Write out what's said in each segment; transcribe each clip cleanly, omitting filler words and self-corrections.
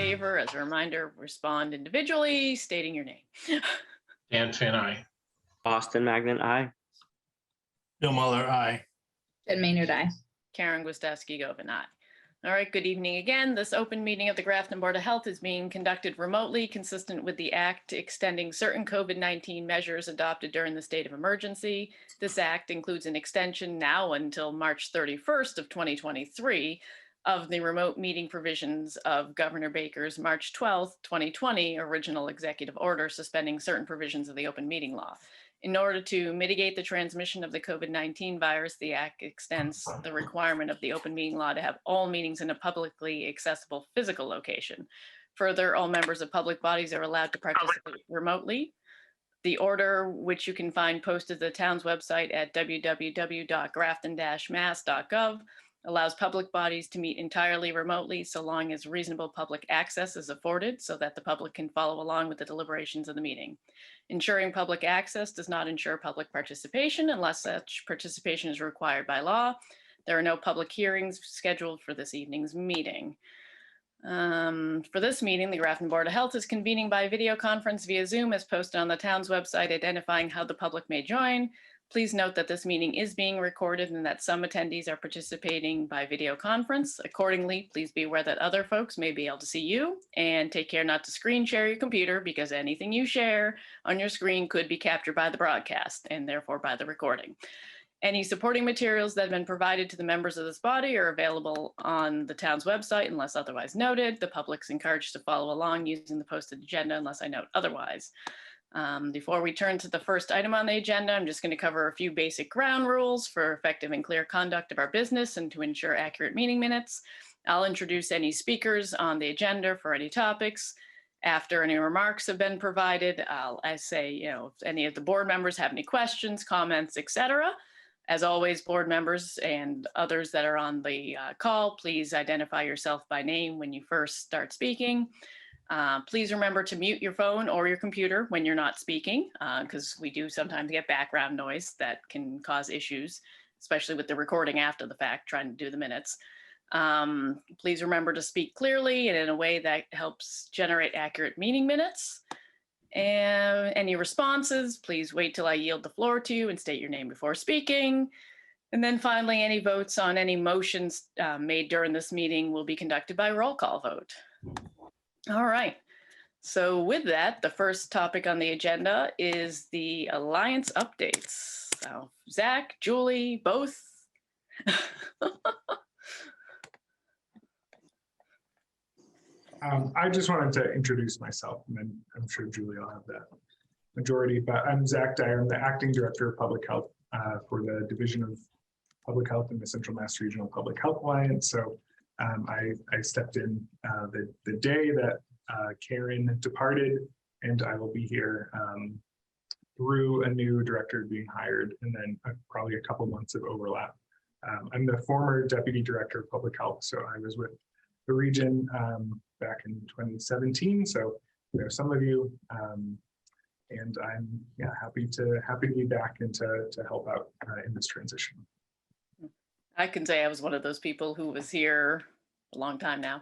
favor. As a reminder, respond individually, stating your name. Dan Finn, aye. Austin Magnan, aye. Bill Muller, aye. Jen Maynard, aye. Karen Gwiazdowski-Govin, aye. All right, good evening again. This open meeting of the Grafton Board of Health is being conducted remotely, consistent with the act extending certain COVID-19 measures adopted during the state of emergency. This act includes an extension now until March 31st of 2023 of the remote meeting provisions of Governor Baker's March 12th, 2020 original executive order suspending certain provisions of the open meeting law. In order to mitigate the transmission of the COVID-19 virus, the act extends the requirement of the open meeting law to have all meetings in a publicly accessible physical location. Further, all members of public bodies are allowed to participate remotely. The order, which you can find posted to the town's website at www.grafton-mass.gov, allows public bodies to meet entirely remotely so long as reasonable public access is afforded so that the public can follow along with the deliberations of the meeting. Ensuring public access does not ensure public participation unless such participation is required by law. There are no public hearings scheduled for this evening's meeting. For this meeting, the Grafton Board of Health is convening by video conference via Zoom as posted on the town's website identifying how the public may join. Please note that this meeting is being recorded and that some attendees are participating by video conference. Accordingly, please be aware that other folks may be able to see you, and take care not to screen share your computer because anything you share on your screen could be captured by the broadcast and therefore by the recording. Any supporting materials that have been provided to the members of this body are available on the town's website unless otherwise noted. The public's encouraged to follow along using the posted agenda unless I note otherwise. Before we turn to the first item on the agenda, I'm just going to cover a few basic ground rules for effective and clear conduct of our business and to ensure accurate meeting minutes. I'll introduce any speakers on the agenda for any topics. After any remarks have been provided, I say, if any of the board members have any questions, comments, etc. As always, board members and others that are on the call, please identify yourself by name when you first start speaking. Please remember to mute your phone or your computer when you're not speaking, because we do sometimes get background noise that can cause issues, especially with the recording after the fact, trying to do the minutes. Please remember to speak clearly and in a way that helps generate accurate meeting minutes. And any responses, please wait till I yield the floor to you and state your name before speaking. And then finally, any votes on any motions made during this meeting will be conducted by roll call vote. All right. So with that, the first topic on the agenda is the Alliance updates. So Zach, Julie, both. I just wanted to introduce myself, and then I'm sure Julie will have that majority, but I'm Zach Dyer. I'm the Acting Director of Public Health for the Division of Public Health in the Central Mass Regional Public Health Alliance. So I stepped in the day that Karen departed, and I will be here through a new director being hired, and then probably a couple months of overlap. I'm the former Deputy Director of Public Health, so I was with the region back in 2017. So some of you, and I'm happy to be back and to help out in this transition. I can say I was one of those people who was here a long time now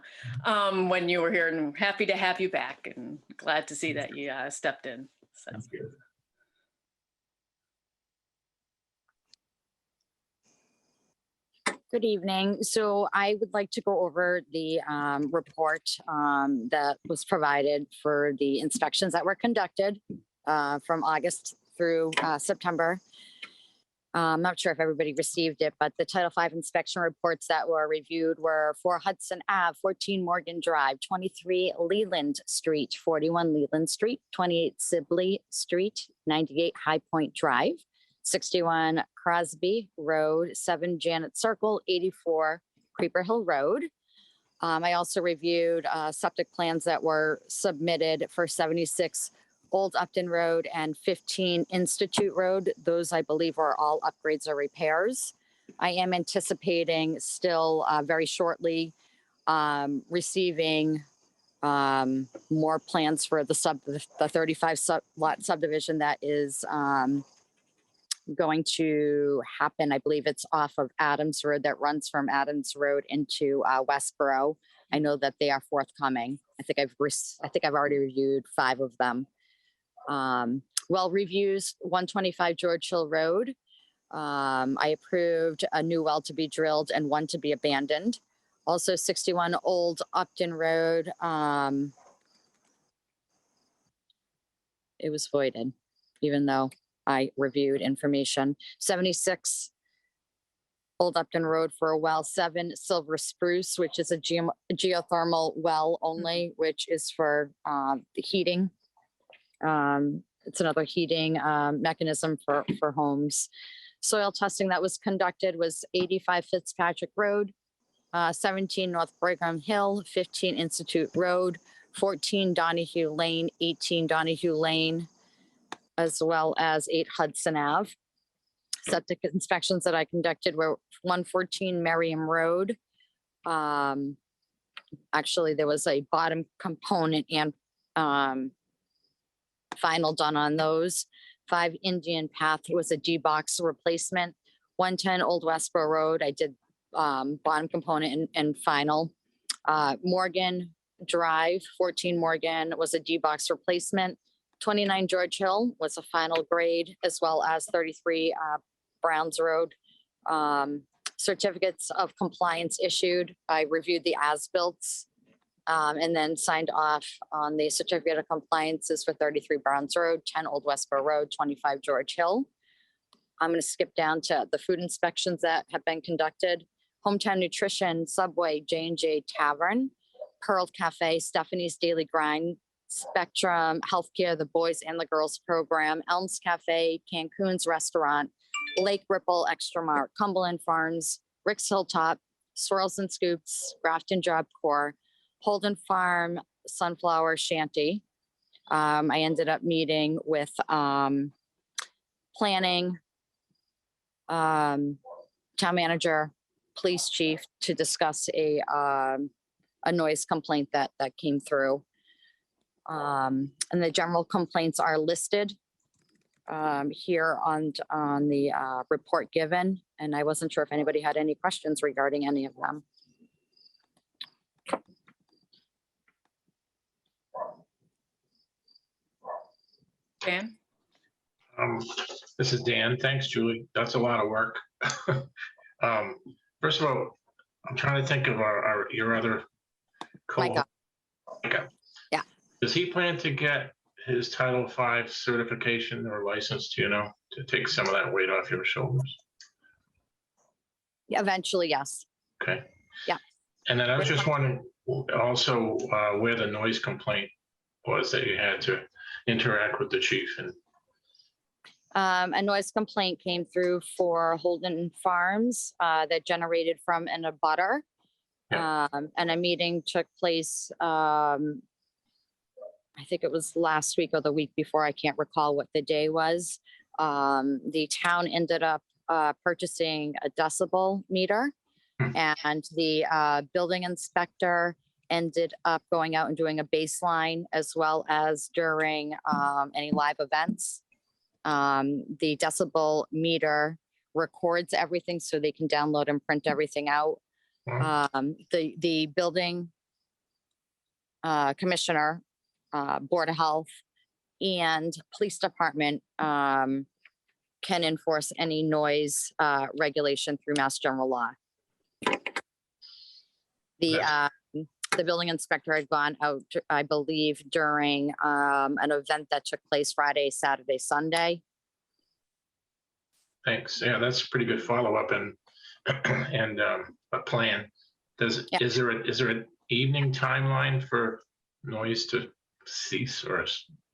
when you were here, and I'm happy to have you back and glad to see that you stepped in. So. That's good. Good evening. So I would like to go over the report that was provided for the inspections that were conducted from August through September. I'm not sure if everybody received it, but the Title V inspection reports that were reviewed were for Hudson Ave, 14 Morgan Drive, 23 Leland Street, 41 Leland Street, 28 Sibley Street, 98 High Point Drive, 61 Crosby Road, 7 Janet Circle, 84 Creeper Hill Road. I also reviewed septic plans that were submitted for 76 Old Upton Road and 15 Institute Road. Those, I believe, are all upgrades or repairs. I am anticipating still very shortly receiving more plans for the 35 lot subdivision that is going to happen. I believe it's off of Adams Road that runs from Adams Road into Westboro. I know that they are forthcoming. I think I've already reviewed 5 of them. Well reviews, 125 George Hill Road. I approved a new well to be drilled and one to be abandoned. Also 61 Old Upton Road. It was voided, even though I reviewed information. 76 Old Upton Road for a well. 7 Silver Spruce, which is a geothermal well only, which is for the heating. It's another heating mechanism for homes. Soil testing that was conducted was 85 Fitzpatrick Road, 17 North Brigham Hill, 15 Institute Road, 14 Donahue Lane, 18 Donahue Lane, as well as 8 Hudson Ave. Septic inspections that I conducted were 114 Merriam Road. Actually, there was a bottom component and final done on those. 5 Indian Path was a D-box replacement. 110 Old Westboro Road, I did bottom component and final. Morgan Drive, 14 Morgan was a D-box replacement. 29 George Hill was a final grade, as well as 33 Browns Road. Certificates of compliance issued. I reviewed the as-builts and then signed off on the certificate of compliances for 33 Browns Road, 10 Old Westboro Road, 25 George Hill. I'm going to skip down to the food inspections that have been conducted. Hometown Nutrition, Subway, J&J Tavern, Pearl Cafe, Stephanie's Daily Grind, Spectrum Healthcare, the Boys and the Girls Program, Elms Cafe, Cancun's Restaurant, Lake Ripple Extra Mart, Cumberland Farms, Rick's Hilltop, Swirls and Scoops, Grafton Job Corps, Holden Farm, Sunflower Shanty. I ended up meeting with planning, town manager, police chief to discuss a noise complaint that came through. And the general complaints are listed here on the report given, and I wasn't sure if anybody had any questions regarding any of them. Dan? This is Dan. Thanks, Julie. That's a lot of work. First of all, I'm trying to think of your other Micah. Micah. Yeah. Does he plan to get his Title V certification or license, do you know, to take some of that weight off your shoulders? Yeah, eventually, yes. Okay. Yeah. And then I was just wondering also where the noise complaint was that you had to interact with the chief. And A noise complaint came through for Holden Farms that generated from an abutter. Yeah. And a meeting took place, I think it was last week or the week before. I can't recall what the day was. The town ended up purchasing a decibel meter, and the building inspector ended up going out and doing a baseline, as well as during any live events. The decibel meter records everything so they can download and print everything out. The building commissioner, Board of Health, and police department can enforce any noise regulation through Mass General Law. The building inspector had gone out, I believe, during an event that took place Friday, Saturday, Sunday. thanks. Yeah, that's a pretty good follow-up and a plan. Is there an evening timeline for noise to cease or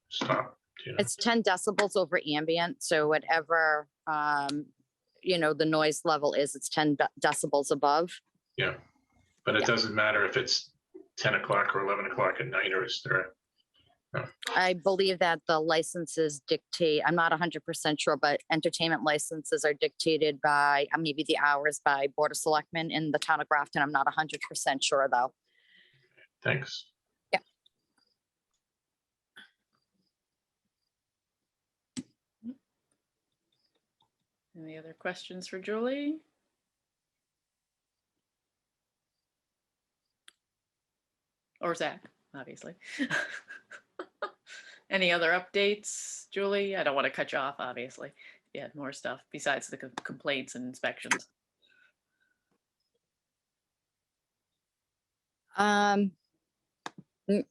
stop? Do you know? It's 10 decibels over ambient, so whatever the noise level is, it's 10 decibels above. Yeah, but it doesn't matter if it's 10 o'clock or 11 o'clock at night, or is there? I believe that the licenses dictate, I'm not 100% sure, but entertainment licenses are dictated by, maybe the hours by Board of Selectmen in the town of Grafton. I'm not 100% sure, though. Thanks. Yeah. Any other questions for Julie? or Zach, obviously. Any other updates, Julie? I don't want to cut you off, obviously. Yeah, more stuff besides the complaints and inspections.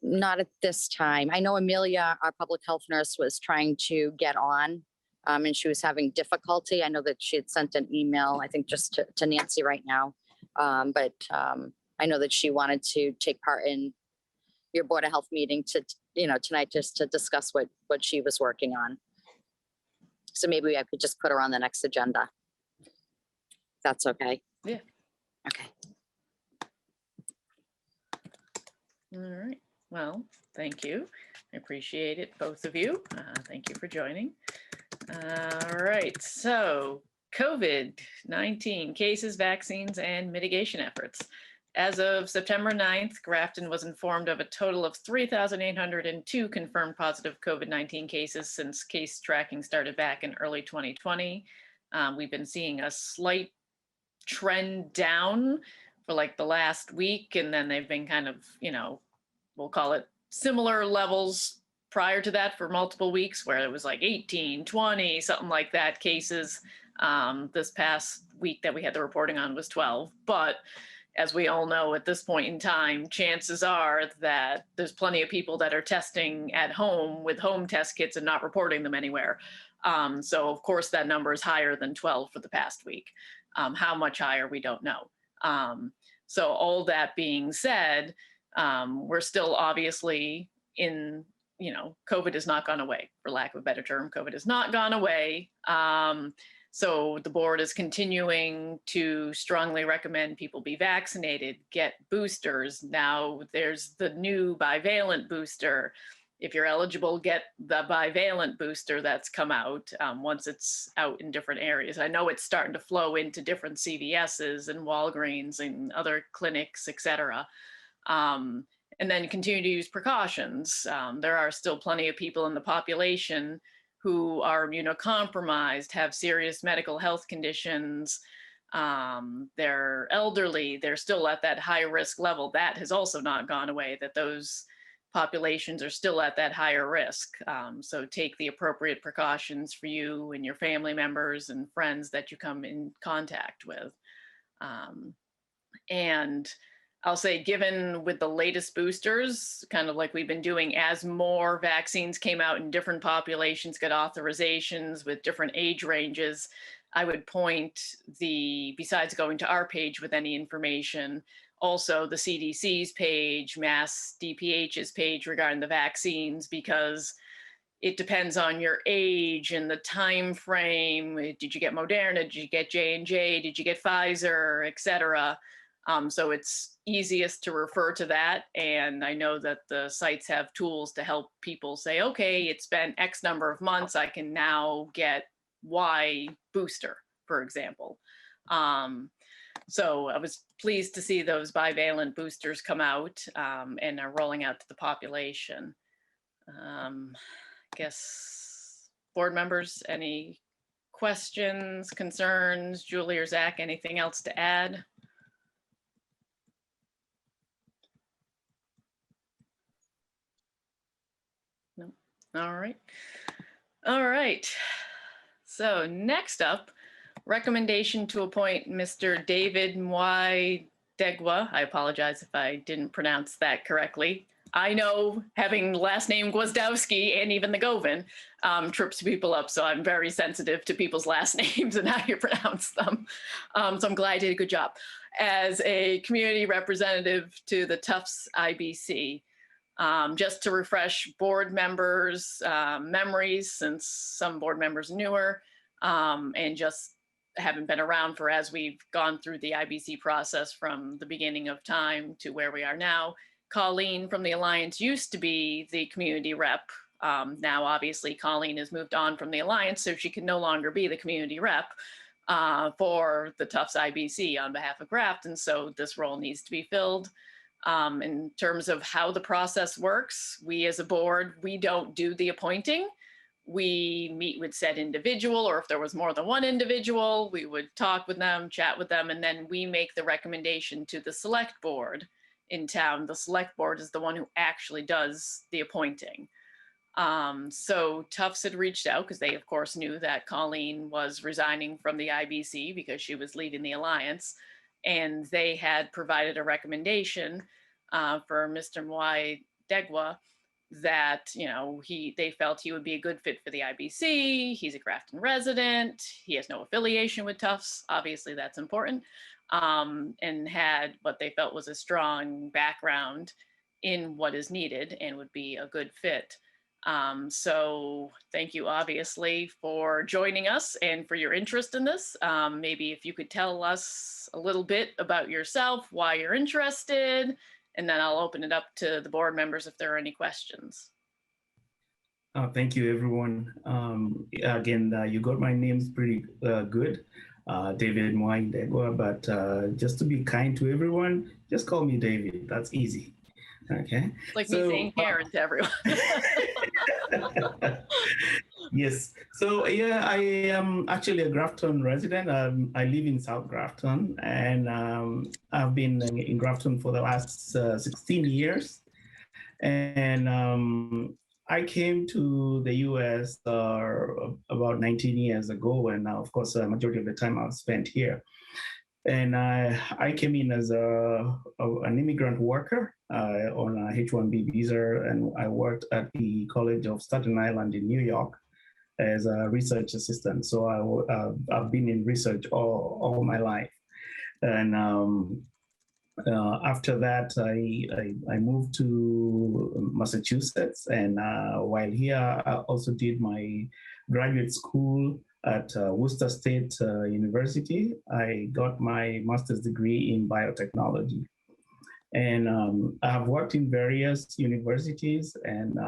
Not at this time. I know Amelia, our public health nurse, was trying to get on, and she was having difficulty. I know that she had sent an email, I think just to Nancy right now. But I know that she wanted to take part in your Board of Health meeting tonight, just to discuss what she was working on. So maybe I could just put her on the next agenda. That's okay. Yeah. Okay. All right. Well, thank you. I appreciate it, both of you. Thank you for joining. All right. So COVID-19 cases, vaccines, and mitigation efforts. As of September 9th, Grafton was informed of a total of 3,802 confirmed positive COVID-19 cases since case tracking started back in early 2020. We've been seeing a slight trend down for like the last week, and then they've been kind of, we'll call it similar levels prior to that for multiple weeks, where it was like 18, 20, something like that cases. This past week that we had the reporting on was 12. But as we all know, at this point in time, chances are that there's plenty of people that are testing at home with home test kits and not reporting them anywhere. So of course that number is higher than 12 for the past week. How much higher, we don't know. So all that being said, we're still obviously in, COVID has not gone away, for lack of a better term. COVID has not gone away. So the board is continuing to strongly recommend people be vaccinated, get boosters. Now there's the new bivalent booster. If you're eligible, get the bivalent booster that's come out once it's out in different areas. I know it's starting to flow into different CVS's and Walgreens and other clinics, et cetera. And then continue to use precautions. There are still plenty of people in the population who are immunocompromised, have serious medical health conditions. They're elderly, they're still at that high risk level. That has also not gone away, that those populations are still at that higher risk. So take the appropriate precautions for you and your family members and friends that you come in contact with. And I'll say, given with the latest boosters, kind of like we've been doing, as more vaccines came out in different populations, got authorizations with different age ranges, I would point besides going to our page with any information, also the CDC's page, Mass DPH's page regarding the vaccines, because it depends on your age and the time frame. Did you get Moderna? Did you get J&J? Did you get Pfizer, et cetera? So it's easiest to refer to that. And I know that the sites have tools to help people say, okay, it's been X number of months, I can now get Y booster, for example. So I was pleased to see those bivalent boosters come out and are rolling out to the population. I guess board members, any questions, concerns? Julie or Zach, anything else to add? No. All right. All right. So next up, recommendation to appoint Mr. David Mwai Degwa. I apologize if I didn't pronounce that correctly. I know, having the last name Gwozdowski and even the Govin trips people up, so I'm very sensitive to people's last names and how you pronounce them. So I'm glad I did a good job. As a community representative to the Tufts IBC, just to refresh board members' memories, since some board members are newer, and just haven't been around for as we've gone through the IBC process from the beginning of time to where we are now. Colleen from the Alliance used to be the community rep. Now, obviously, Colleen has moved on from the Alliance, so she can no longer be the community rep for the Tufts IBC on behalf of Grafton. So this role needs to be filled. In terms of how the process works, we as a board, we don't do the appointing. We meet with said individual, or if there was more than one individual, we would talk with them, chat with them, and then we make the recommendation to the select board in town. The select board is the one who actually does the appointing. So Tufts had reached out because they, of course, knew that Colleen was resigning from the IBC because she was leaving the alliance. And they had provided a recommendation for Mr. Mwai Degwa that, you know, they felt he would be a good fit for the IBC. He's a Grafton resident. He has no affiliation with Tufts. Obviously, that's important. And had what they felt was a strong background in what is needed and would be a good fit. So thank you, obviously, for joining us and for your interest in this. Maybe if you could tell us a little bit about yourself, why you're interested, and then I'll open it up to the board members if there are any questions. Thank you, everyone. Again, you got my names pretty good, David Mwai Degwa, but just to be kind to everyone, just call me David. That's easy. Okay. Like me saying Karen to everyone. Yes. So yeah, I am actually a Grafton resident. I live in South Grafton, and I've been in Grafton for the last 16 years. And I came to the US about 19 years ago, and now, of course, the majority of the time I've spent here. And I came in as an immigrant worker on a H-1B visa, and I worked at the College of Staten Island in New York as a research assistant. So I've been in research all my life. And after that, I moved to Massachusetts, and while here, I also did my graduate school at Worcester State University. I got my master's degree in biotechnology. And I've worked in various universities, and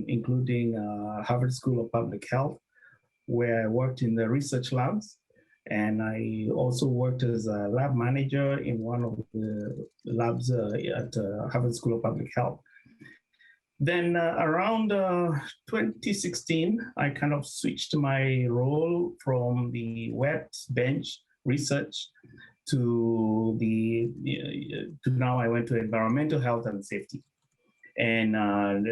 including Harvard School of Public Health, where I worked in the research labs. And I also worked as a lab manager in one of the labs at Harvard School of Public Health. Then around 2016, I kind of switched my role from the wet bench research to now I went to environmental health and safety. And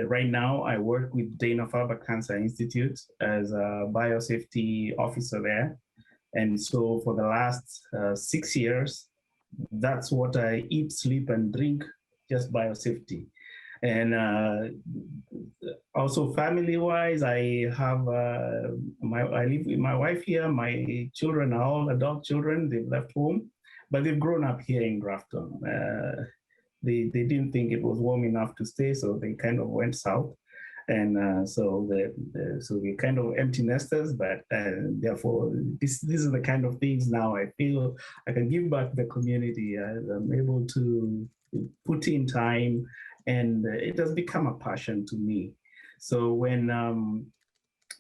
right now I work with Dana-Farber Cancer Institute as a biosafety officer there. And so for the last 6 years, that's what I eat, sleep, and drink, just biosafety. And also family-wise, I have I live with my wife here. My children are all adult children. They've left home, but they've grown up here in Grafton. They didn't think it was warm enough to stay, so they kind of went south. And so we're kind of empty nesters, but therefore, these are the kind of things now I feel I can give back to the community. I'm able to put in time, and it has become a passion to me. So when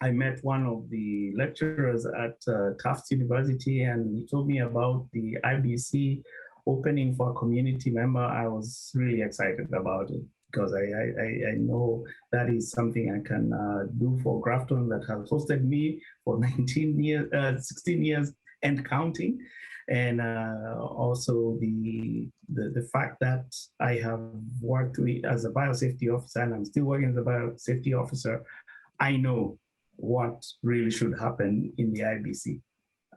I met one of the lecturers at Tufts University, and he told me about the IBC opening for a community member, I was really excited about it, because I know that is something I can do for Grafton, that has hosted me for 16 years and counting. And also the fact that I have worked as a biosafety officer, and I'm still working as a biosafety officer, I know what really should happen in the IBC.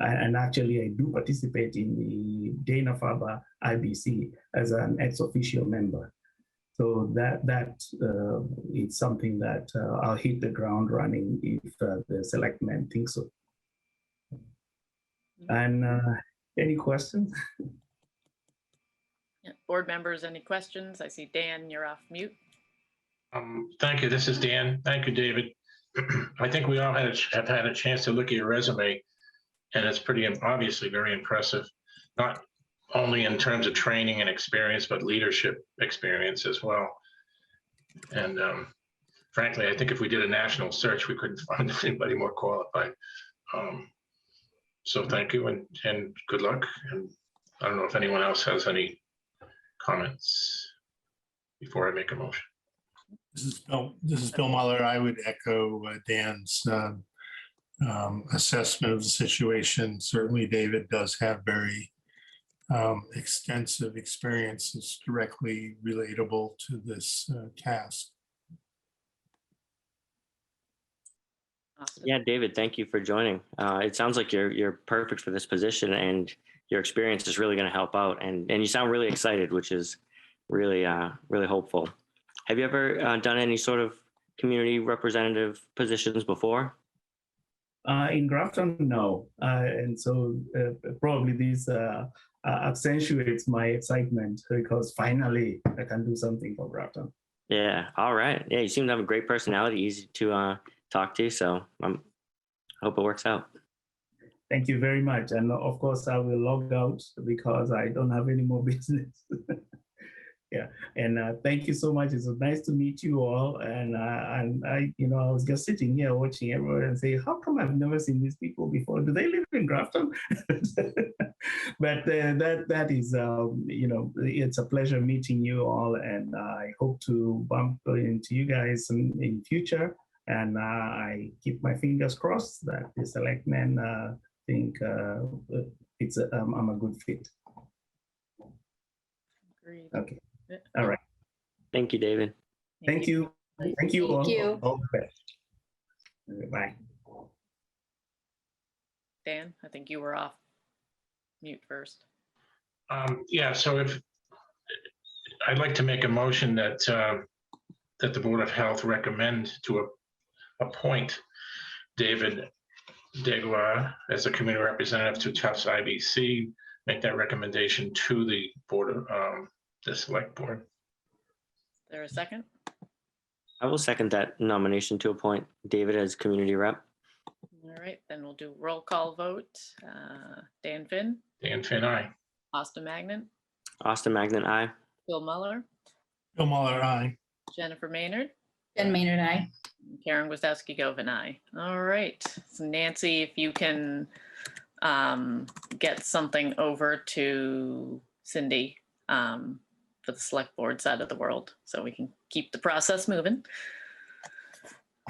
And actually, I do participate in the Dana-Farber IBC as an ex officio member. So that it's something that I'll hit the ground running if the selectmen think so. And any questions? Yeah. Board members, any questions? I see Dan, you're off mute. Thank you. This is Dan. Thank you, David. I think we all have had a chance to look at your resume, and it's pretty obviously very impressive, not only in terms of training and experience, but leadership experience as well. And frankly, I think if we did a national search, we couldn't find anybody more qualified. So thank you, and good luck. And I don't know if anyone else has any comments before I make a motion. This is Bill Muller. I would echo Dan's assessment of the situation. Certainly, David does have very extensive experience that's directly relatable to this task. Austin? Yeah, David, thank you for joining. It sounds like you're perfect for this position, and your experience is really going to help out. And you sound really excited, which is really really hopeful. Have you ever done any sort of community representative positions before? In Grafton, no. And so probably this accentuates my excitement because finally I can do something for Grafton. Yeah. All right. Yeah, you seem to have a great personality, easy to talk to. So I hope it works out. Thank you very much. And of course, I will log out because I don't have any more business. Yeah, and thank you so much. It's nice to meet you all. And I, I was just sitting here watching everyone and say, how come I've never seen these people before? Do they live in Grafton? But that is, it's a pleasure meeting you all, and I hope to bump into you guys in future. And I keep my fingers crossed that the selectmen think I'm a good fit. Agreed. Okay. Yeah. All right. Thank you, David. Thank you. Thank you all. Thank you. All the best. Bye. Dan, I think you were off mute first. Yeah, so if I'd like to make a motion that that the Board of Health recommend to appoint David Degua as a community representative to Tufts IBC, make that recommendation to the board of the select board. Is there a second? I will second that nomination to appoint David as community rep. All right, then we'll do roll call vote. Dan Finn, Dan Finn, aye. Austin Magnan, Austin Magnan, aye. Bill Muller, Bill Muller, aye. Jennifer Maynard, Jen Maynard, aye. Karen Gwiazdowski Govan, aye. All right, so Nancy, if you can get something over to Cindy for the select board side of the world, so we can keep the process moving.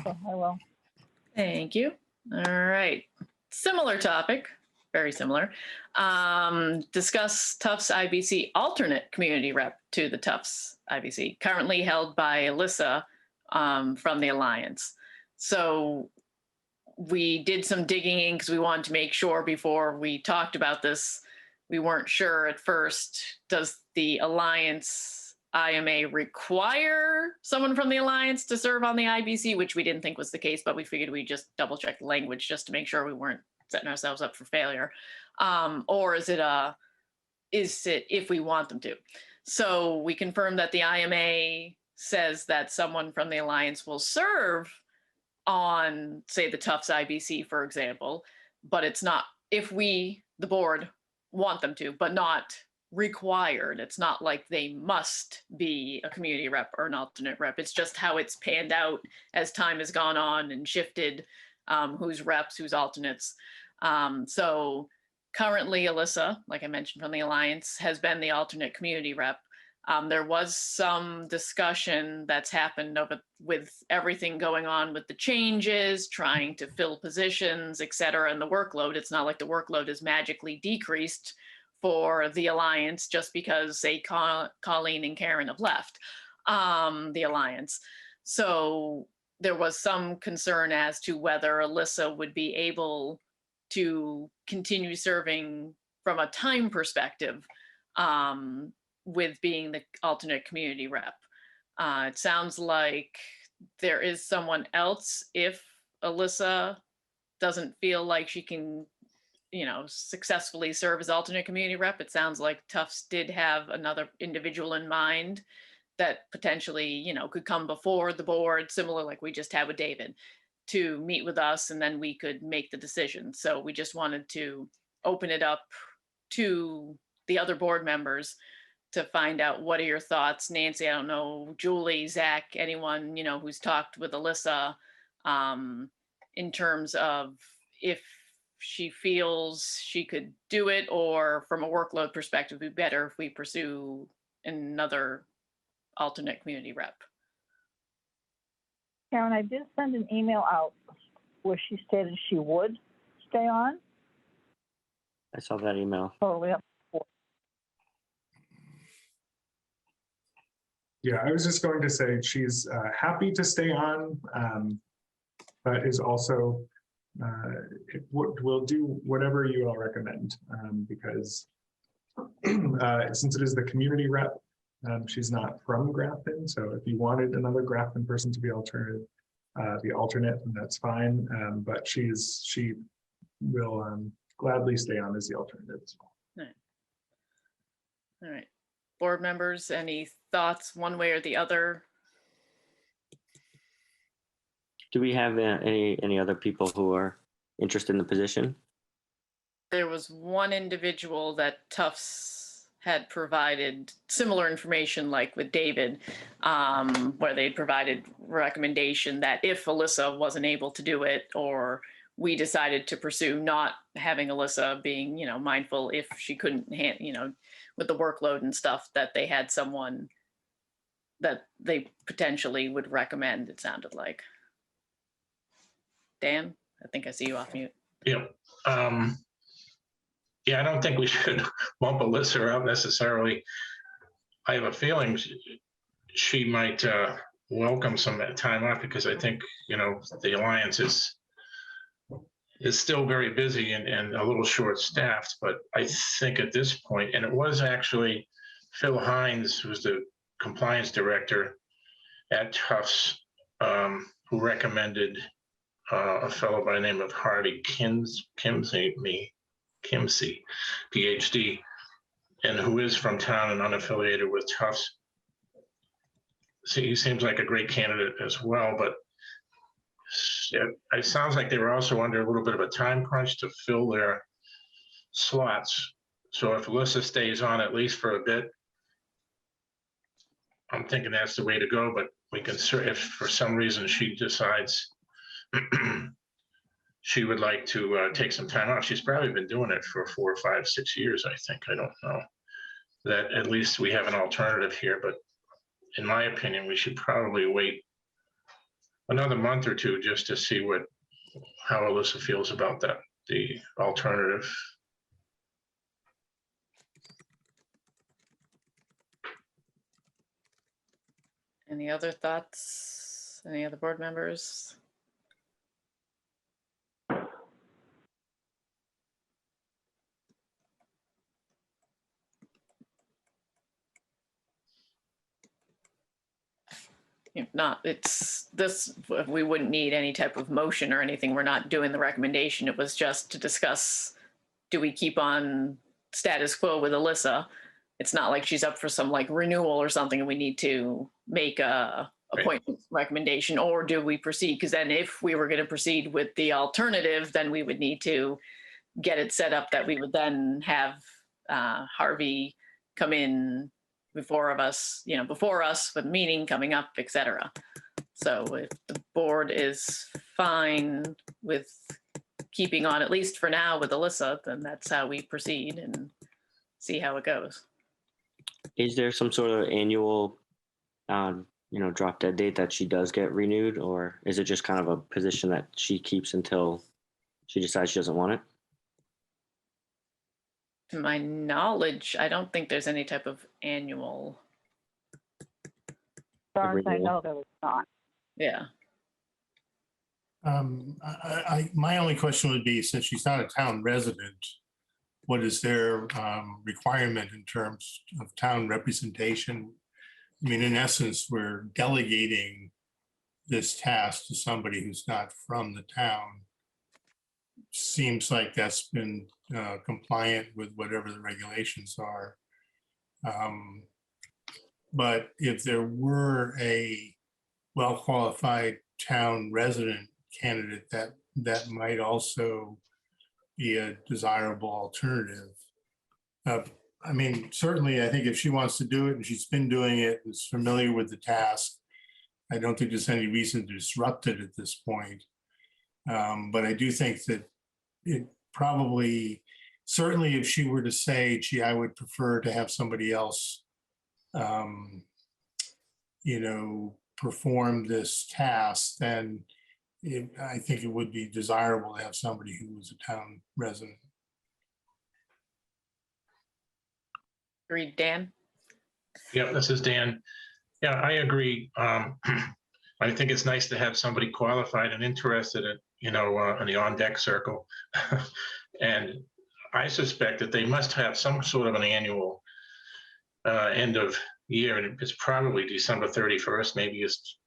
Okay, I will. Thank you. All right, similar topic, very similar. Discuss Tufts IBC alternate community rep to the Tufts IBC, currently held by Alyssa from the Alliance. So we did some digging in because we wanted to make sure before we talked about this. We weren't sure at first, does the Alliance IMA require someone from the Alliance to serve on the IBC, which we didn't think was the case, but we figured we'd just double check the language just to make sure we weren't setting ourselves up for failure. Or is it if we want them to? So we confirmed that the IMA says that someone from the Alliance will serve on, say, the Tufts IBC, for example, but it's not if we, the board, want them to, but not required. It's not like they must be a community rep or an alternate rep. It's just how it's panned out as time has gone on and shifted, who's reps, who's alternates. So currently, Alyssa, like I mentioned from the Alliance, has been the alternate community rep. There was some discussion that's happened with everything going on with the changes, trying to fill positions, et cetera, and the workload. It's not like the workload is magically decreased for the Alliance just because, say, Colleen and Karen have left the Alliance. So there was some concern as to whether Alyssa would be able to continue serving from a time perspective with being the alternate community rep. It sounds like there is someone else if Alyssa doesn't feel like she can, successfully serve as alternate community rep. It sounds like Tufts did have another individual in mind that potentially, could come before the board, similar like we just had with David, to meet with us, and then we could make the decision. So we just wanted to open it up to the other board members to find out, what are your thoughts? Nancy, I don't know, Julie, Zach, anyone, who's talked with Alyssa in terms of if she feels she could do it, or from a workload perspective, it'd be better if we pursue another alternate community rep. Karen, I did send an email out where she stated she would stay on. I saw that email. Totally up. Yeah, I was just going to say she's happy to stay on, but is also will do whatever you all recommend, because since it is the community rep, she's not from Grafton. So if you wanted another Grafton person to be the alternate, then that's fine. But she will gladly stay on as the alternative as well. All right. Board members, any thoughts one way or the other? Do we have any other people who are interested in the position? There was one individual that Tufts had provided similar information like with David, where they provided recommendation that if Alyssa wasn't able to do it, or we decided to pursue not having Alyssa, being, mindful if she couldn't, with the workload and stuff, that they had someone that they potentially would recommend, it sounded like. Dan, I think I see you off mute. Yeah. Yeah, I don't think we should bump Alyssa out necessarily. I have a feeling she might welcome some time off, because I think, the Alliance is still very busy and a little short-staffed. But I think at this point, and it was actually Phil Hines, who's the compliance director at Tufts, who recommended a fellow by the name of Harvey Kimsey, PhD, and who is from town and unaffiliated with Tufts. So he seems like a great candidate as well, but it sounds like they were also under a little bit of a time crunch to fill their slots. So if Alyssa stays on at least for a bit, I'm thinking that's the way to go. But we can, if for some reason she decides she would like to take some time off, she's probably been doing it for 4, 5, 6 years, I think. I don't know. That at least we have an alternative here. But in my opinion, we should probably wait another month or two just to see how Alyssa feels about that, the alternative. Any other thoughts? Any other board members? If not, we wouldn't need any type of motion or anything. We're not doing the recommendation. It was just to discuss, do we keep on status quo with Alyssa? It's not like she's up for some renewal or something and we need to make a appointment recommendation, or do we proceed? Because then if we were going to proceed with the alternative, then we would need to get it set up that we would then have Harvey come in before us with meeting coming up, etc. So if the board is fine with keeping on, at least for now, with Alyssa, then that's how we proceed and see how it goes. Is there some sort of annual, drop dead date that she does get renewed, or is it just kind of a position that she keeps until she decides she doesn't want it? To my knowledge, I don't think there's any type of annual. As far as I know, there was not. Yeah. My only question would be, since she's not a town resident, what is their requirement in terms of town representation? I mean, in essence, we're delegating this task to somebody who's not from the town. Seems like that's been compliant with whatever the regulations are. But if there were a well-qualified town resident candidate, that might also be a desirable alternative. I mean, certainly, I think if she wants to do it and she's been doing it, is familiar with the task, I don't think there's any reason to disrupt it at this point. But I do think that it probably, certainly if she were to say, gee, I would prefer to have somebody else, perform this task, then I think it would be desirable to have somebody who was a town resident. Agreed, Dan? Yep, this is Dan. Yeah, I agree. I think it's nice to have somebody qualified and interested in, in the on-deck circle. And I suspect that they must have some sort of an annual end of year, and it's probably December 31st, maybe it's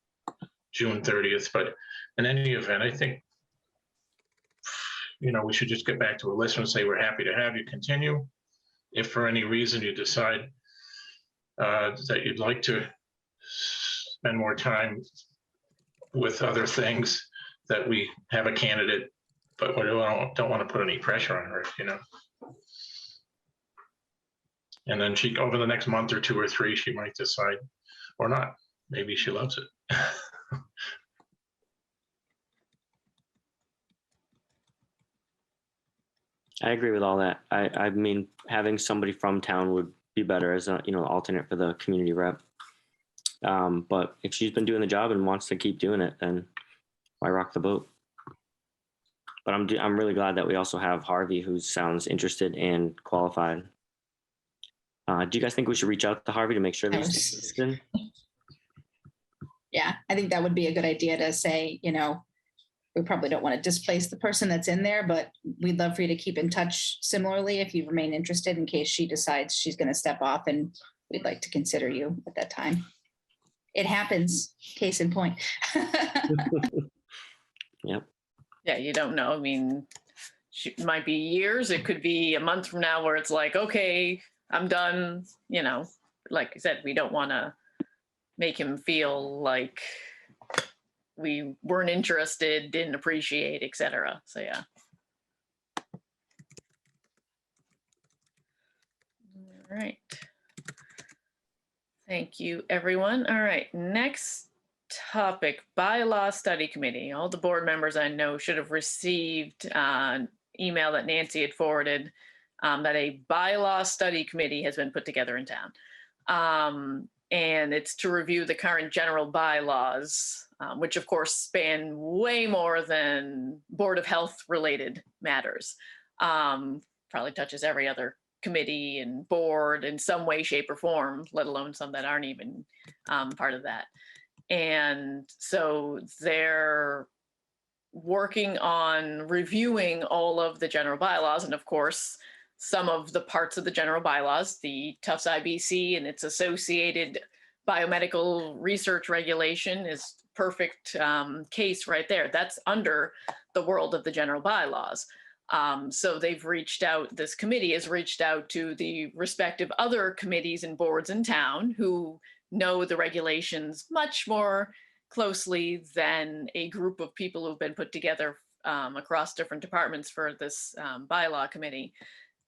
June 30th, but in any event, I think, we should just get back to a list and say, we're happy to have you continue. If for any reason you decide that you'd like to spend more time with other things, that we have a candidate, but we don't want to put any pressure on her, And then over the next month or 2 or 3, she might decide, or not. Maybe she loves it. I agree with all that. I mean, having somebody from town would be better as a, alternate for the community rep. But if she's been doing the job and wants to keep doing it, then why rock the boat? But I'm really glad that we also have Harvey, who sounds interested and qualified. Do you guys think we should reach out to Harvey to make sure that he's interested? Yeah, I think that would be a good idea to say, we probably don't want to displace the person that's in there, but we'd love for you to keep in touch similarly if you remain interested in case she decides she's going to step off, and we'd like to consider you at that time. It happens, case in point. Yep. Yeah, you don't know. I mean, it might be years. It could be a month from now where it's like, okay, I'm done. Like I said, we don't want to make him feel like we weren't interested, didn't appreciate, etc. So yeah. All right. Thank you, everyone. All right, next topic, bylaw study committee. All the board members I know should have received an email that Nancy had forwarded that a bylaw study committee has been put together in town. And it's to review the current general bylaws, which of course span way more than Board of Health related matters. Probably touches every other committee and board in some way, shape, or form, let alone some that aren't even part of that. And so they're working on reviewing all of the general bylaws, and of course, some of the parts of the general bylaws, the Tufts IBC and its associated biomedical research regulation is perfect case right there. That's under the world of the general bylaws. So they've reached out, this committee has reached out to the respective other committees and boards in town who know the regulations much more closely than a group of people who've been put together across different departments for this bylaw committee,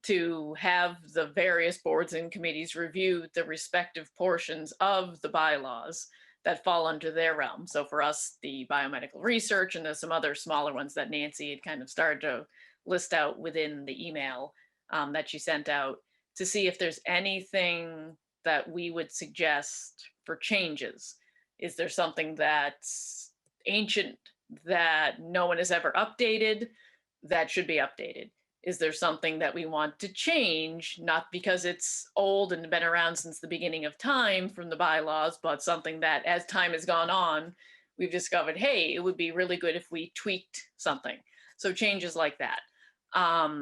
to have the various boards and committees review the respective portions of the bylaws that fall under their realm. So for us, the biomedical research, and there's some other smaller ones that Nancy had kind of started to list out within the email that she sent out, to see if there's anything that we would suggest for changes. Is there something that's ancient that no one has ever updated that should be updated? Is there something that we want to change, not because it's old and been around since the beginning of time from the bylaws, but something that as time has gone on, we've discovered, hey, it would be really good if we tweaked something. So changes like that.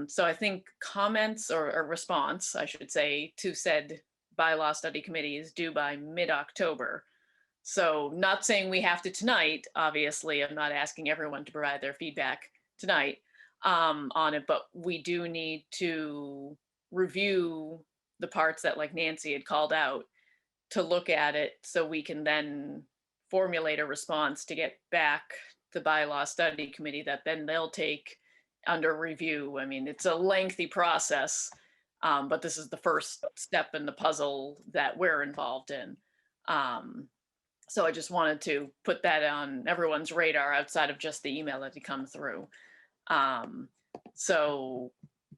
So I think comments or response, I should say, to said bylaw study committee is due by mid-October. So not saying we have to tonight, obviously, I'm not asking everyone to provide their feedback tonight on it, but we do need to review the parts that, like Nancy had called out, to look at it so we can then formulate a response to get back the bylaw study committee that then they'll take under review. I mean, it's a lengthy process, but this is the first step in the puzzle that we're involved in. So I just wanted to put that on everyone's radar outside of just the email that had come through. So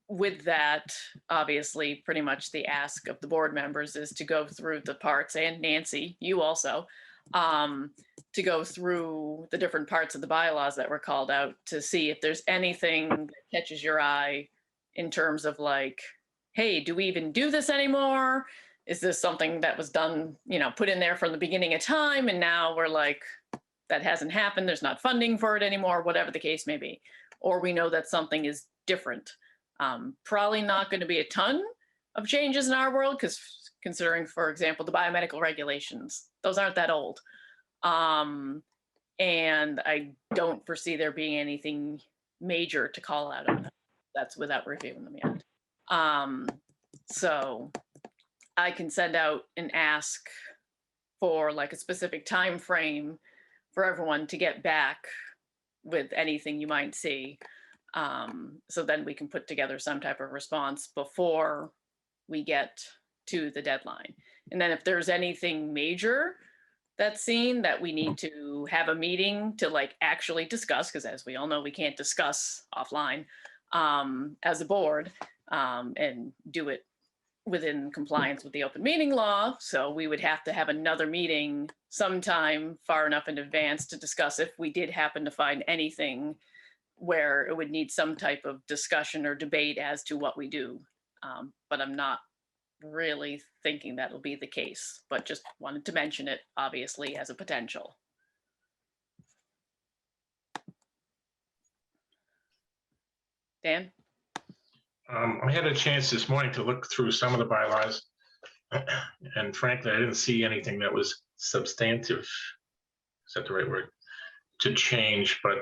with that, obviously, pretty much the ask of the board members is to go through the parts, and Nancy, you also, to go through the different parts of the bylaws that were called out to see if there's anything that catches your eye in terms of like, hey, do we even do this anymore? is this something that was done, put in there from the beginning of time, and now we're like, that hasn't happened, there's not funding for it anymore, whatever the case may be. Or we know that something is different. Probably not going to be a ton of changes in our world, because considering, for example, the biomedical regulations, those aren't that old. And I don't foresee there being anything major to call out on that. That's without reviewing them yet. So I can send out and ask for like a specific time frame for everyone to get back with anything you might see. So then we can put together some type of response before we get to the deadline. And then if there's anything major that's seen that we need to have a meeting to like actually discuss, because as we all know, we can't discuss offline as a board and do it within compliance with the open meeting law. So we would have to have another meeting sometime far enough in advance to discuss if we did happen to find anything where it would need some type of discussion or debate as to what we do. But I'm not really thinking that'll be the case, but just wanted to mention it, obviously, as a potential. Dan? I had a chance this morning to look through some of the bylaws, and frankly, I didn't see anything that was substantive, is that the right word, to change, but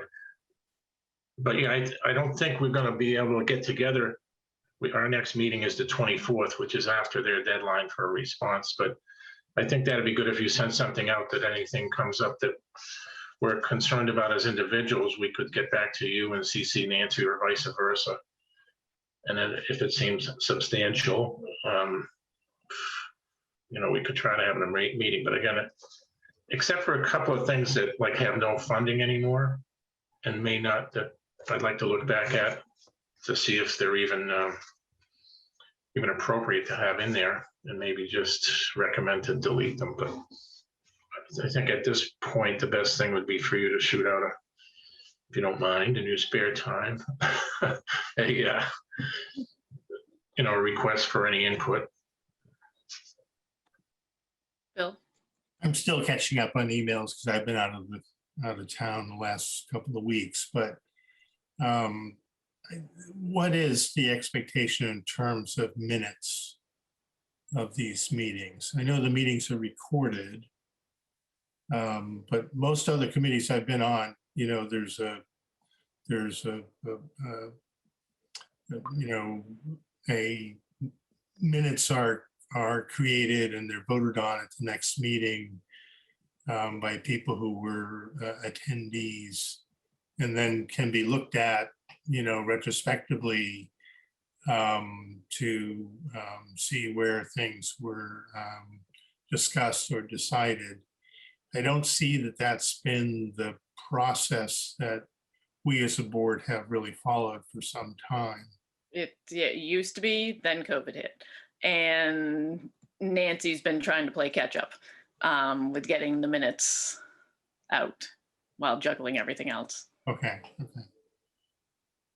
yeah, I don't think we're going to be able to get together. Our next meeting is the 24th, which is after their deadline for a response, but I think that'd be good if you send something out that anything comes up that we're concerned about as individuals, we could get back to you and CC Nancy or vice versa. And then if it seems substantial, we could try to have a meeting, but again, except for a couple of things that like have no funding anymore and may not, that I'd like to look back at to see if they're even appropriate to have in there, and maybe just recommend to delete them. But I think at this point, the best thing would be for you to shoot out if you don't mind, in your spare time, a request for any input. Bill? I'm still catching up on emails because I've been out of town the last couple of weeks, but what is the expectation in terms of minutes of these meetings? I know the meetings are recorded, but most other committees I've been on, there's minutes are created and they're voted on at the next meeting by people who were attendees, and then can be looked at, retrospectively to see where things were discussed or decided. I don't see that that's been the process that we as a board have really followed for some time. It used to be, then COVID hit. And Nancy's been trying to play catch up with getting the minutes out while juggling everything else. Okay.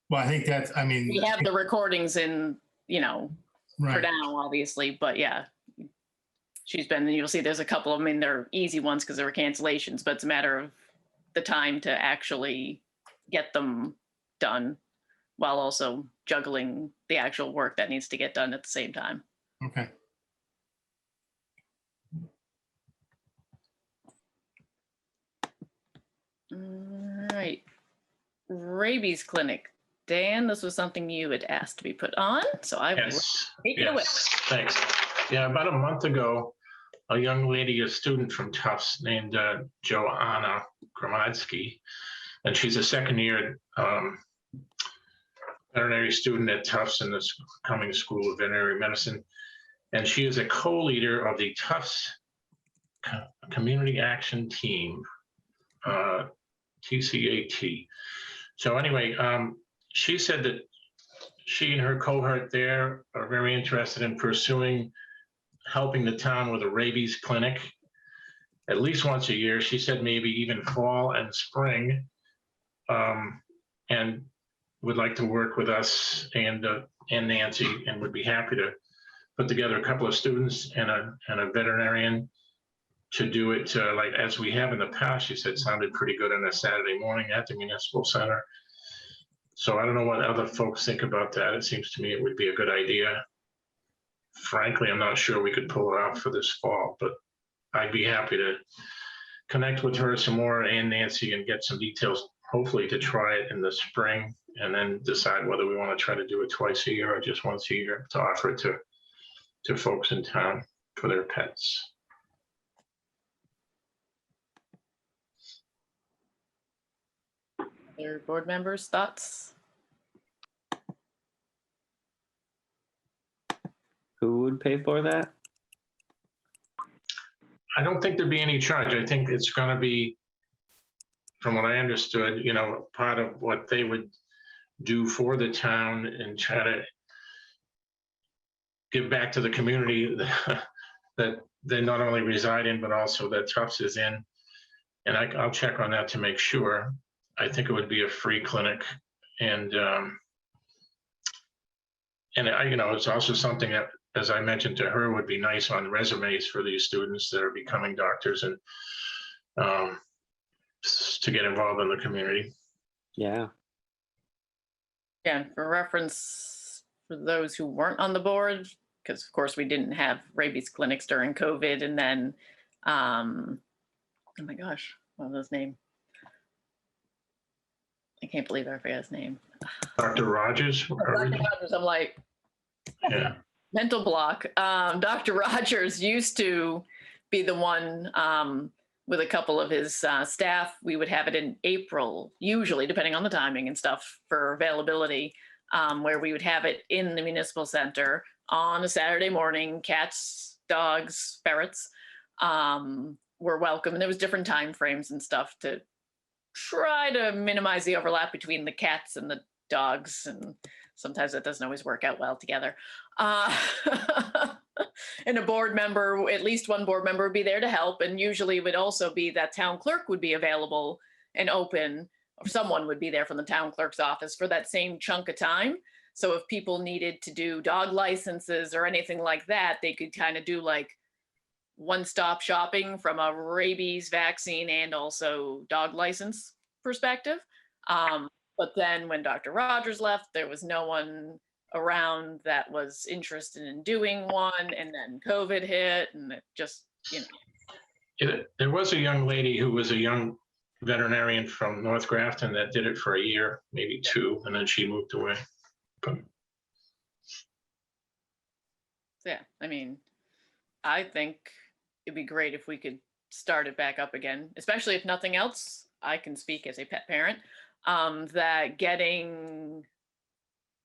Well, I think that's, we have the recordings in, for right. now, obviously, but yeah, you'll see there's a couple of them, they're easy ones because there were cancellations, but it's a matter of the time to actually get them done while also juggling the actual work that needs to get done at the same time. Okay. All right. Rabies clinic. Dan, this was something you had asked to be put on, so I will take it away. Thanks. Yeah, about a month ago, a young lady, a student from Tufts named Joanna Gramadsky, and she's a second-year veterinary student at Tufts in the coming School of Veterinary Medicine, and she is a co-leader of the Tufts Community Action Team, TCAT. So anyway, she said that she and her cohort there are very interested in pursuing helping the town with a rabies clinic at least once a year. She said maybe even fall and spring, and would like to work with us and Nancy, and would be happy to put together a couple of students and a veterinarian to do it like as we have in the past. She said sounded pretty good on a Saturday morning at the municipal center. So I don't know what other folks think about that. It seems to me it would be a good idea. Frankly, I'm not sure we could pull it off for this fall, but I'd be happy to connect with her some more and Nancy and get some details, hopefully to try it in the spring and then decide whether we want to try to do it twice a year or just once a year to offer it to folks in town for their pets. Other board members' thoughts? Who would pay for that? I don't think there'd be any charge. I think it's going to be, from what I understood, part of what they would do for the town and try to give back to the community that they not only reside in, but also that Tufts is in. And I'll check on that to make sure. I think it would be a free clinic, and it's also something that, as I mentioned to her, would be nice on resumes for these students that are becoming doctors and to get involved in the community. Yeah. Yeah, for reference, for those who weren't on the board, because of course we didn't have rabies clinics during COVID, and then, oh my gosh, what was his name? I can't believe I forgot his name. Dr. Rogers? Dr. Rogers, I'm like, Yeah. mental block. Dr. Rogers used to be the one with a couple of his staff. We would have it in April, usually, depending on the timing and stuff for availability, where we would have it in the municipal center on a Saturday morning. Cats, dogs, ferrets were welcome. And there was different time frames and stuff to try to minimize the overlap between the cats and the dogs. And sometimes that doesn't always work out well together. And a board member, at least one board member would be there to help. And usually it would also be that town clerk would be available and open, or someone would be there from the town clerk's office for that same chunk of time. So if people needed to do dog licenses or anything like that, they could kind of do like one-stop shopping from a rabies vaccine and also dog license perspective. But then when Dr. Rogers left, there was no one around that was interested in doing one, and then COVID hit, and it just, There was a young lady who was a young veterinarian from North Grafton that did it for a year, maybe two, and then she moved away. But yeah, I mean, I think it'd be great if we could start it back up again, especially if nothing else. I can speak as a pet parent, that getting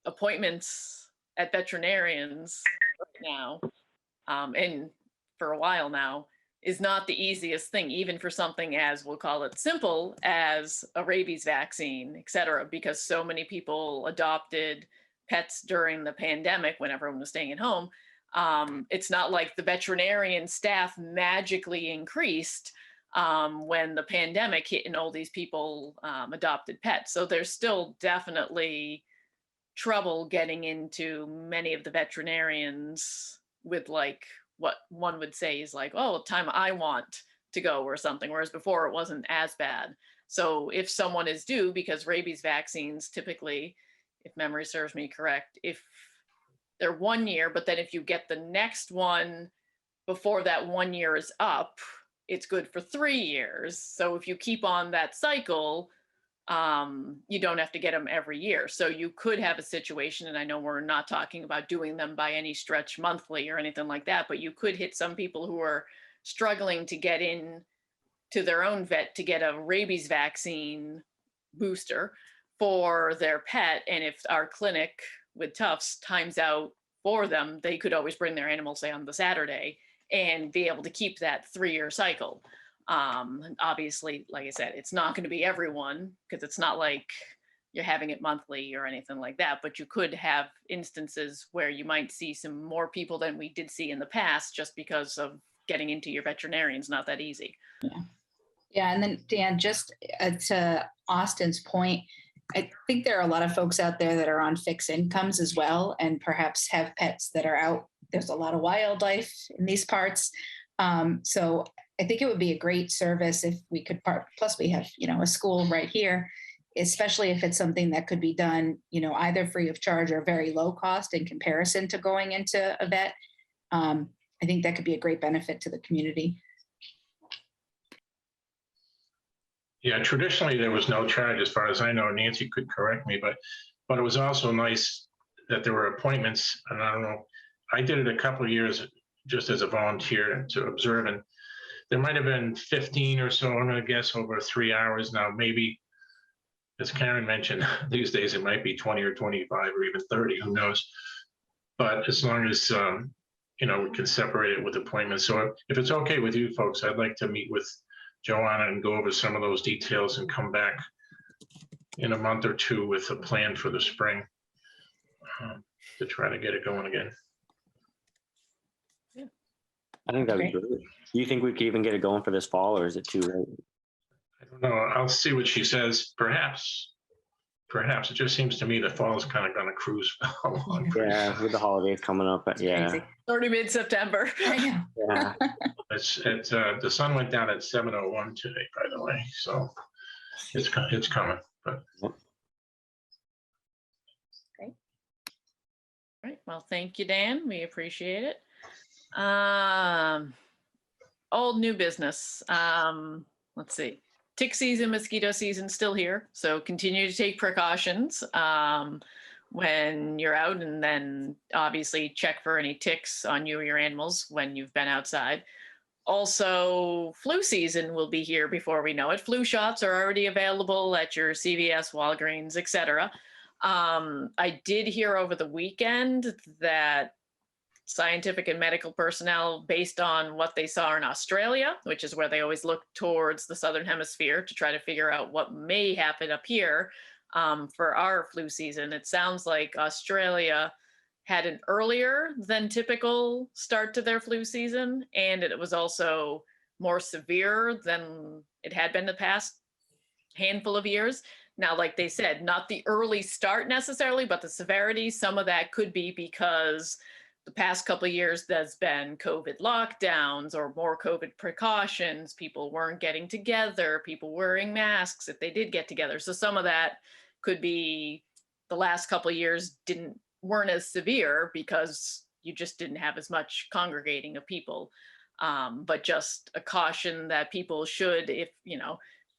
appointments at veterinarians right now, and for a while now, is not the easiest thing, even for something as, we'll call it simple as a rabies vaccine, et cetera, because so many people adopted pets during the pandemic when everyone was staying at home. It's not like the veterinarian staff magically increased when the pandemic hit and all these people adopted pets. So there's still definitely trouble getting into many of the veterinarians with like what one would say is like, oh, time I want to go or something, whereas before it wasn't as bad. So if someone is due, because rabies vaccines typically, if memory serves me correct, if they're 1 year, but then if you get the next one before that 1 year is up, it's good for 3 years. So if you keep on that cycle, you don't have to get them every year. So you could have a situation, and I know we're not talking about doing them by any stretch monthly or anything like that, but you could hit some people who are struggling to get in to their own vet to get a rabies vaccine booster for their pet. And if our clinic with Tufts times out for them, they could always bring their animal, say on the Saturday, and be able to keep that 3-year cycle. Obviously, like I said, it's not going to be everyone, because it's not like you're having it monthly or anything like that, but you could have instances where you might see some more people than we did see in the past, just because of getting into your veterinarian's not that easy. Yeah. And then Dan, just to Austin's point, I think there are a lot of folks out there that are on fixed incomes as well, and perhaps have pets that are out. There's a lot of wildlife in these parts. So I think it would be a great service if we could plus we have, a school right here, especially if it's something that could be done, either free of charge or very low cost in comparison to going into a vet. I think that could be a great benefit to the community. Yeah, traditionally there was no charge as far as I know. Nancy could correct me, but it was also nice that there were appointments. And I don't know, I did it a couple of years just as a volunteer to observe, and there might have been 15 or so, I'm gonna guess, over 3 hours. Now, maybe, as Karen mentioned, these days it might be 20 or 25 or even 30, who knows? But as long as, we can separate it with appointments. So if it's okay with you folks, I'd like to meet with Joanna and go over some of those details and come back in a month or two with a plan for the spring to try to get it going again. I think that'd be great. Do you think we could even get it going for this fall, or is it too late? I don't know. I'll see what she says. Perhaps. It just seems to me the fall is kind of going to cruise along. Yeah, with the holidays coming up, but yeah. Crazy. Already mid-September. I know. Yeah. The sun went down at 7:01 today, by the way. So it's coming. But Right. Well, thank you, Dan. We appreciate it. Old new business. Let's see. Tick season, mosquito season still here. So continue to take precautions when you're out, and then obviously check for any ticks on you or your animals when you've been outside. Also, flu season will be here before we know it. Flu shots are already available at your CVS, Walgreens, etc. I did hear over the weekend that scientific and medical personnel, based on what they saw in Australia, which is where they always look towards the Southern Hemisphere to try to figure out what may happen up here for our flu season. It sounds like Australia had an earlier than typical start to their flu season, and it was also more severe than it had been the past handful of years. Now, like they said, not the early start necessarily, but the severity, some of that could be because the past couple of years there's been COVID lockdowns or more COVID precautions. People weren't getting together, people wearing masks if they did get together. So some of that could be the last couple of years weren't as severe because you just didn't have as much congregating of people. But just a caution that people should, if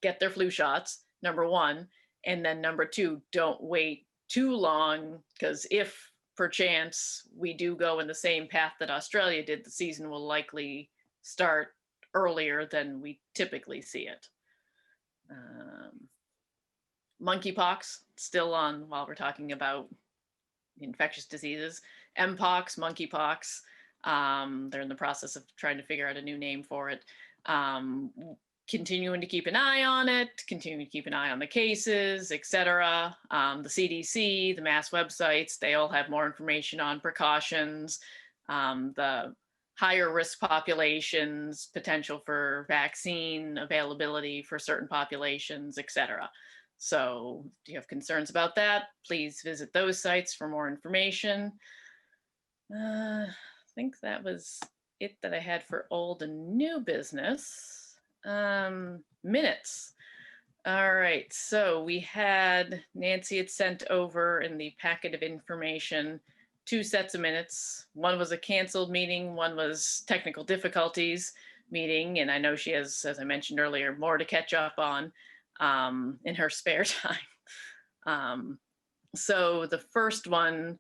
get their flu shots, number one, and then number two, don't wait too long, because if perchance we do go in the same path that Australia did, the season will likely start earlier than we typically see it. Monkeypox, still on while we're talking about infectious diseases. Mpox, monkeypox, they're in the process of trying to figure out a new name for it. Continuing to keep an eye on it, continuing to keep an eye on the cases, etc. The CDC, the mass websites, they all have more information on precautions, the higher risk populations, potential for vaccine availability for certain populations, etc. So if you have concerns about that, please visit those sites for more information. I think that was it that I had for old and new business. Minutes. All right, so we had, Nancy had sent over in the packet of information 2 sets of minutes. One was a canceled meeting, one was technical difficulties meeting, and I know she has, as I mentioned earlier, more to catch up on in her spare time. So the first one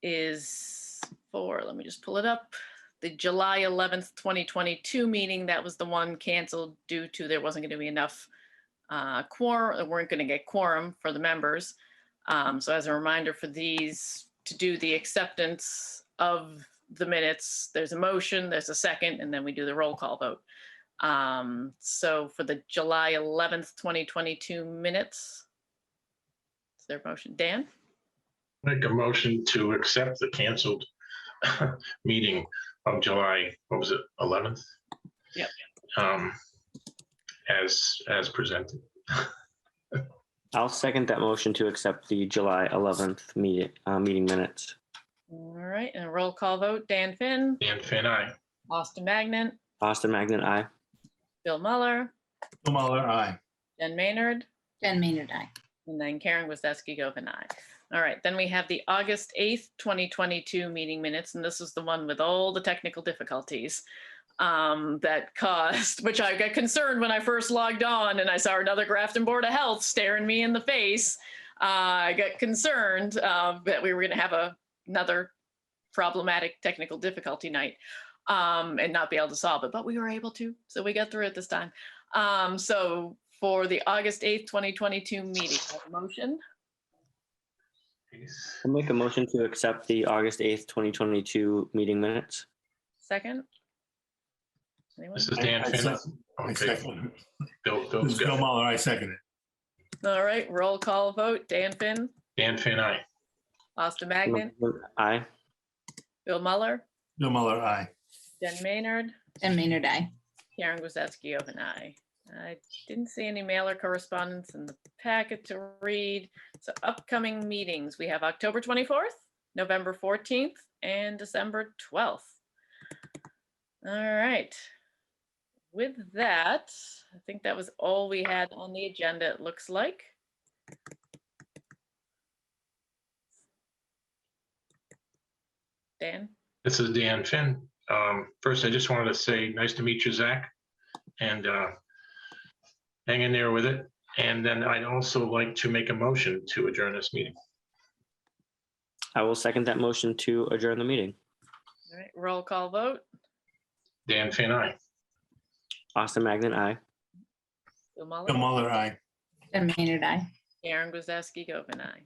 is for, let me just pull it up, the July 11th, 2022 meeting. That was the one canceled due to there wasn't going to be enough quorum, they weren't going to get quorum for the members. So as a reminder for these, to do the acceptance of the minutes, there's a motion, there's a second, and then we do the roll call vote. So for the July 11th, 2022 minutes, is there a motion? Dan? Make a motion to accept the canceled meeting of July, what was it, 11th? Yep. As presented. I'll second that motion to accept the July 11th meeting minutes. All right, and a roll call vote, Dan Finn, Dan Finn, aye. Austin Magnet, Austin Magnet, aye. Bill Muller, Bill Muller, aye. Jen Maynard, Jen Maynard, aye. and then Karen Gwiazdowski Govin, aye. All right, then we have the August 8th, 2022 meeting minutes, and this is the one with all the technical difficulties that caused, which I got concerned when I first logged on and I saw another Grafton Board of Health staring me in the face. I got concerned that we were going to have another problematic technical difficulty night and not be able to solve it, but we were able to, so we got through it this time. So for the August 8th, 2022 meeting, I have a motion. I'll make a motion to accept the August 8th, 2022 meeting minutes. Second? Anyone? This is Dan I Finn. I Okay, second it. Bill's This is Bill got it. Muller, I second it. All right, roll call vote. Dan Finn, Dan Finn, aye. Austin Magnet, Aye. Bill Muller, Bill Muller, aye. Jen Maynard, Jen Maynard, aye. Karen Gwiazdowski Govin, aye. I didn't see any mailer correspondence in the packet to read. So upcoming meetings, we have October 24th, November 14th, and December 12th. All right. With that, I think that was all we had on the agenda, it looks like. Dan? This is Dan Finn. First, I just wanted to say, nice to meet you, Zach, and hang in there with it. And then I'd also like to make a motion to adjourn this meeting. I will second that motion to adjourn the meeting. All right, roll call vote. Dan Finn, aye. Austin Magnet, aye. Bill Bill Muller, Muller, aye. Jen Maynard, aye. Karen Gwiazdowski Govin, aye.